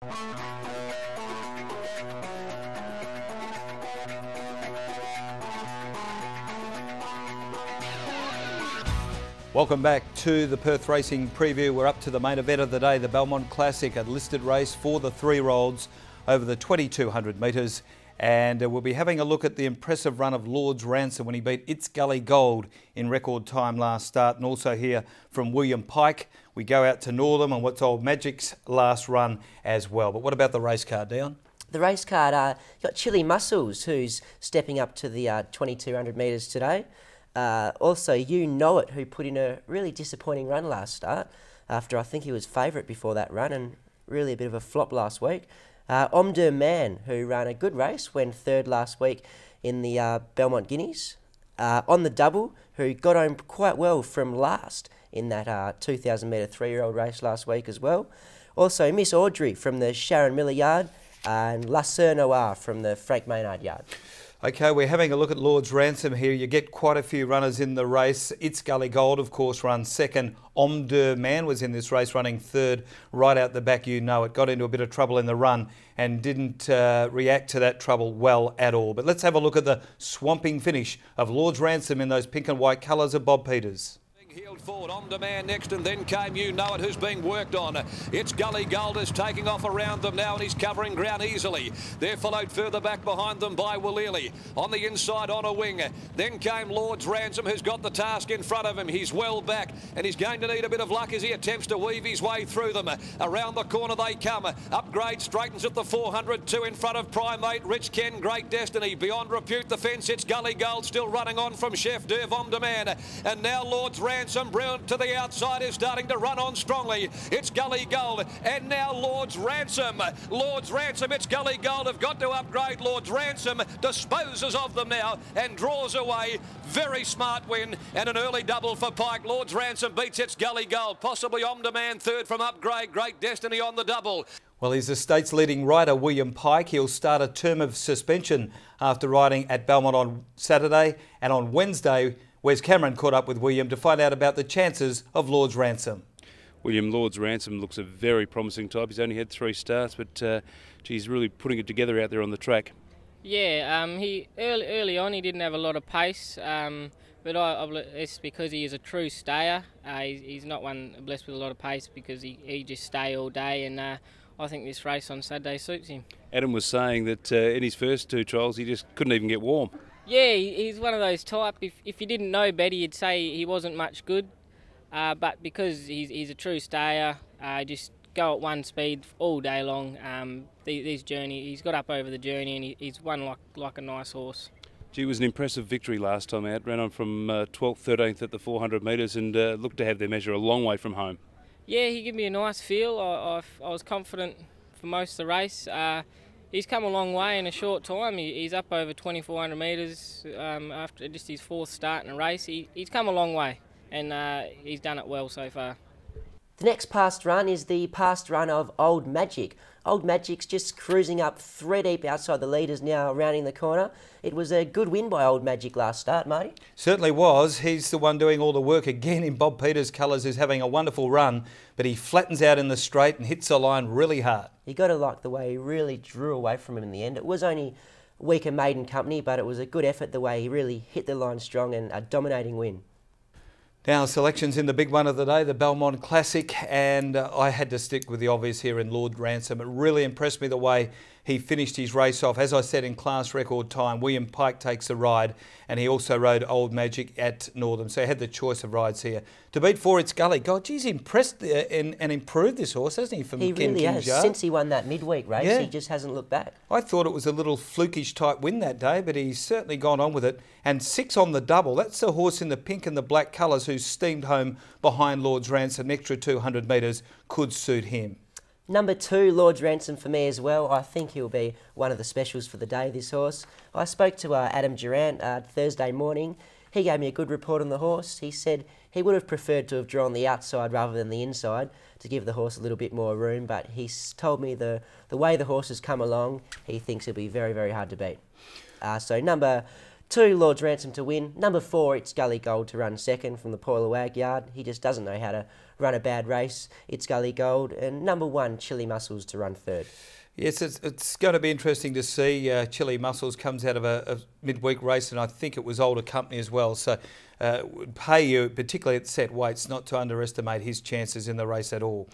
Welcome back to the Perth Racing Preview. We're up to the main event of the day, the Belmont Classic, a listed race for the 3-year-olds over the 2200 metres. And we'll be having a look at the impressive run of Lord's Ransom when he beat It's Gully Gold in record time last start. And also hear from William Pike. We go out to Northam and what's Old Magic's last run as well. But what about the race card, Dion? The race card, got Chili Muscles, who's stepping up to the 2200 metres today. Also, You Know It, who put in a really disappointing run last start after I think he was favourite before that run and really a bit of a flop last week. Omdur Man, who ran a good race, went third last week in the Belmont Guineas. On the Double, who got home quite well from last in that 2,000 metre 3-year-old race last week as well. Also, Miss Audrey from the Sharon Miller yard and La Sœur Noire from the Frank Maynard yard. Okay, we're having a look at Lord's Ransom here. You get quite a few runners in the race. It's Gully Gold, of course, runs second. Omdur Man was in this race running third. Right out the back, You Know It. Got into a bit of trouble in the run and didn't react to that trouble well at all. But let's have a look at the swamping finish of Lord's Ransom in those pink and white colours of Bob Peters. Heeled forward, On Demand next, and then came You Know It, who's being worked on. It's Gully Gold is taking off around them now, and he's covering ground easily. They're followed further back behind them by Willili. On the inside, on a wing. Then came Lord's Ransom, who's got the task in front of him. He's well back, and he's going to need a bit of luck as he attempts to weave his way through them. Around the corner they come. Upgrade straightens at the 400, two in front of Primate. Rich Ken, Great Destiny. Beyond repute, the fence. It's Gully Gold still running on from Chef Derv On Demand. And now Lord's Ransom. Brilliant to the outside is starting to run on strongly. It's Gully Gold and now Lord's Ransom. Lord's Ransom, It's Gully Gold have got to upgrade. Lord's Ransom disposes of them now and draws away. Very smart win and an early double for Pike. Lord's Ransom beats It's Gully Gold. Possibly On Demand third from Upgrade. Great Destiny on the double. Well, he's the state's leading rider, William Pike. He'll start a term of suspension after riding at Belmont on Saturday, and on Wednesday Wes Cameron caught up with William to find out about the chances of Lord's Ransom. Lord's Ransom looks a very promising type. He's only had 3 starts, but he's really putting it together out there on the track. Yeah, he early on he didn't have a lot of pace, but it's because he is a true stayer. He's not one blessed with a lot of pace because he just stay all day, and I think this race on Saturday suits him. Adam was saying that in his first 2 trials he just couldn't even get warm. Yeah, he's one of those type. If you didn't know better, you'd say he wasn't much good. But because he's a true stayer, just go at one speed all day long. This journey, he's got up over the journey, and he's won like a nice horse. Gee, it was an impressive victory last time out. Ran on from 12th, 13th at the 400 metres and looked to have their measure a long way from home. Yeah, he gave me a nice feel. I was confident for most of the race. He's come a long way in a short time. He's up over 2,400 metres after just his 4th start in a race. He's come a long way, and he's done it well so far. The next past run is the past run of Old Magic. Old Magic's just cruising up 3 deep outside the leaders now, rounding the corner. It was a good win by Old Magic last start, Marty. Certainly was. He's the one doing all the work again in Bob Peters' colours, who's having a wonderful run, but he flattens out in the straight and hits the line really hard. You got to like the way he really drew away from him in the end. It was only weaker maiden company, but it was a good effort the way he really hit the line strong and a dominating win. Now, selections in the big one of the day, the Belmont Classic, and I had to stick with the obvious here in Lord Ransom. It really impressed me the way he finished his race off. As I said, in class record time, William Pike takes the ride, and he also rode Old Magic at Northam, so he had the choice of rides here. To beat 4 It's Gully, God, geez, impressed and improved this horse, hasn't he, from He Ken really has. Kinjar? Since he won that midweek race, Yeah. he just hasn't looked back. I thought it was a little flukish type win that day, but he's certainly gone on with it. And 6 on the double. That's the horse in the pink and the black colours who steamed home behind Lord's Ransom. An extra 200 metres could suit him. Number 2, Lord's Ransom for me as well. I think he'll be one of the specials for the day, this horse. I spoke to Adam Durant Thursday morning. He gave me a good report on the horse. He said he would have preferred to have drawn the outside rather than the inside to give the horse a little bit more room, but he's told me the way the horse has come along, he thinks he'll be very, very hard to beat. So number 2, Lord's Ransom to win. Number 4, It's Gully Gold to run second from the Poilawag yard. He just doesn't know how to run a bad race. It's Gully Gold. And number 1, Chili Muscles to run third. Yes, it's going to be interesting to see. Chili Muscles comes out of a midweek race, and I think it was older company as well. So it would pay you, particularly at set weights, not to underestimate his chances in the race at all.